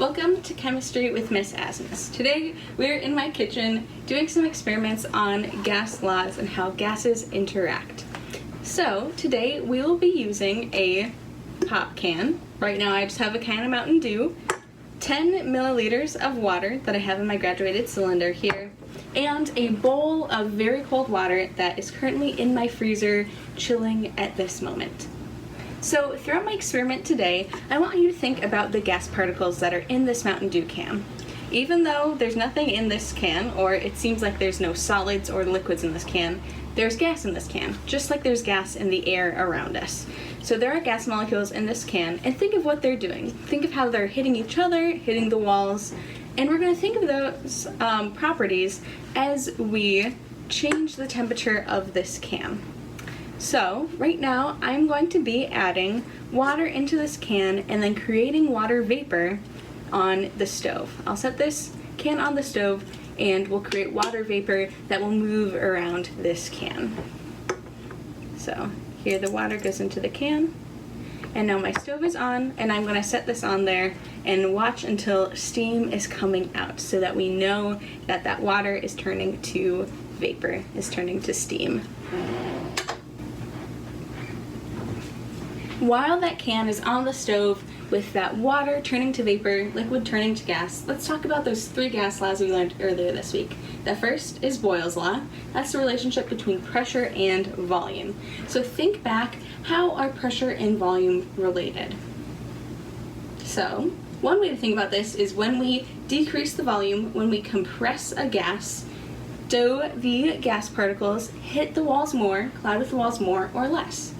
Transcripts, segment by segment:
Welcome to Chemistry with Miss Asmus. Today we're in my kitchen doing some experiments on gas laws and how gases interact. So today we will be using a pop can. Right now I just have a can of Mountain Dew, 10 milliliters of water that I have in my graduated cylinder here, and a bowl of very cold water that is currently in my freezer chilling at this moment. So throughout my experiment today, I want you to think about the gas particles that are in this Mountain Dew can. Even though there's nothing in this can, or it seems like there's no solids or liquids in this can, there's gas in this can, just like there's gas in the air around us. So there are gas molecules in this can, and think of what they're doing. Think of how they're hitting each other, hitting the walls, and we're going to think of those properties as we change the temperature of this can. So right now I'm going to be adding water into this can and then creating water vapor on the stove. I'll set this can on the stove and we'll create water vapor that will move around this can. So here the water goes into the can, and now my stove is on and I'm going to set this on there and watch until steam is coming out so that we know that that water is turning to vapor, is turning to steam. While that can is on the stove with that water turning to vapor, liquid turning to gas, let's talk about those three gas laws we learned earlier this week. The first is Boyle's law. That's the relationship between pressure and volume. So think back, how are pressure and volume related? So one way to think about this is when we decrease the volume, when we compress a gas, do the gas particles hit the walls more, collide with the walls more or less?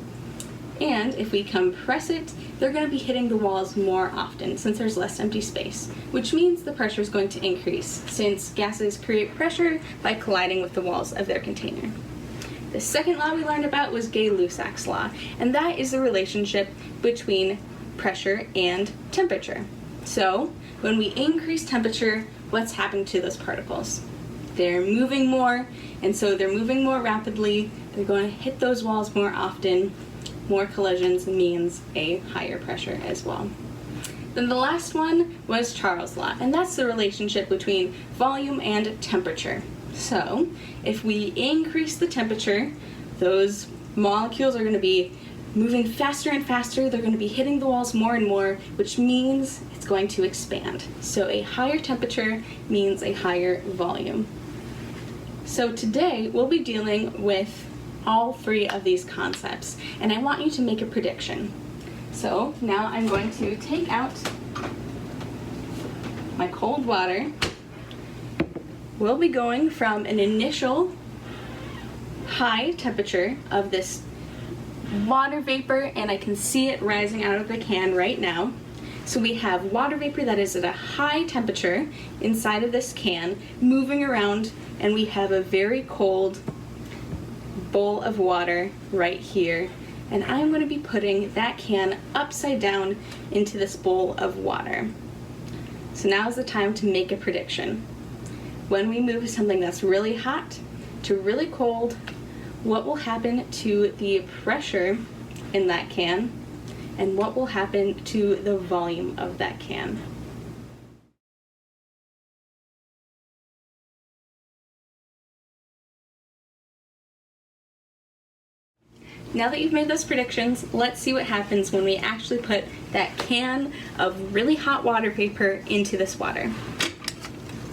And if we compress it, they're going to be hitting the walls more often since there's less empty space, which means the pressure is going to increase since gases create pressure by colliding with the walls of their container. The second law we learned about was Gay-Lussac's law, and that is the relationship between pressure and temperature. So when we increase temperature, what's happening to those particles? They're moving more, and so they're moving more rapidly. They're going to hit those walls more often. More collisions means a higher pressure as well. Then the last one was Charles' law, and that's the relationship between volume and temperature. So if we increase the temperature, those molecules are going to be moving faster and faster. They're going to be hitting the walls more and more, which means it's going to expand. So a higher temperature means a higher volume. So today we'll be dealing with all three of these concepts, and I want you to make a prediction. So now I'm going to take out my cold water. We'll be going from an initial high temperature of this water vapor, and I can see it rising out of the can right now. So we have water vapor that is at a high temperature inside of this can moving around, and we have a very cold bowl of water right here, and I'm going to be putting that can upside down into this bowl of water. So now is the time to make a prediction. When we move something that's really hot to really cold, what will happen to the pressure in that can, and what will happen to the volume of that can? Now that you've made those predictions, let's see what happens when we actually put that can of really hot water vapor into this water.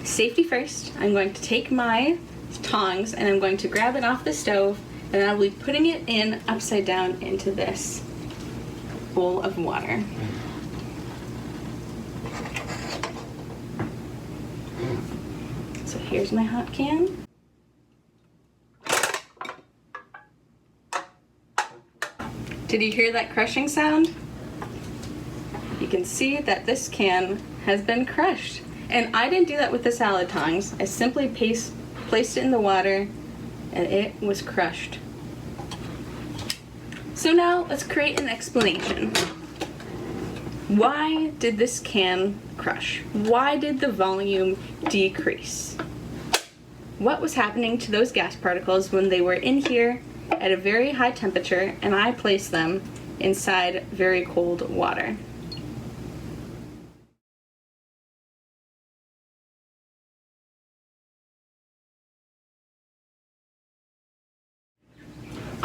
Safety first, I'm going to take my tongs and I'm going to grab it off the stove, and then I'll be putting it in upside down into this bowl of water. So here's my hot can. Did you hear that crushing sound? You can see that this can has been crushed. And I didn't do that with the salad tongs. I simply placed it in the water and it was crushed. So now let's create an explanation. Why did this can crush? Why did the volume decrease? What was happening to those gas particles when they were in here at a very high temperature and I placed them inside very cold water?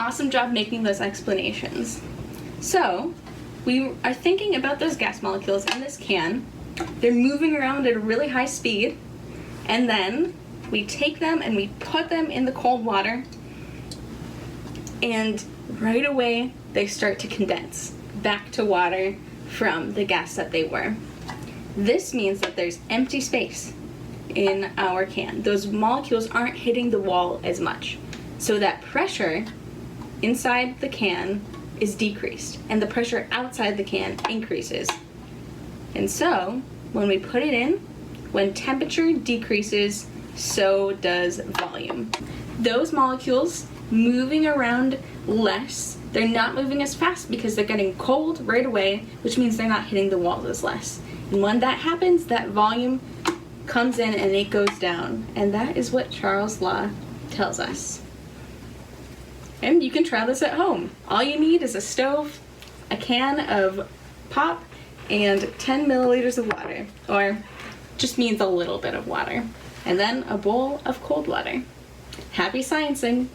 awesome job making those explanations. So, we are thinking about those gas molecules in this can. They're moving around at a really high speed, and then we take them and we put them in the cold water, and right away they start to condense back to water from the gas that they were. This means that there's empty space in our can. Those molecules aren't hitting the wall as much. So that pressure inside the can is decreased, and the pressure outside the can increases. And so, when we put it in, when temperature decreases, so does volume. Those molecules moving around less, they're not moving as fast because they're getting cold right away, which means they're not hitting the walls as less. And when that happens, that volume comes in and it goes down. And that is what Charles' law tells us. And you can try this at home. All you need is a stove, a can of pop, and 10 milliliters of water, or just means a little bit of water, and then a bowl of cold water. Happy sciencing!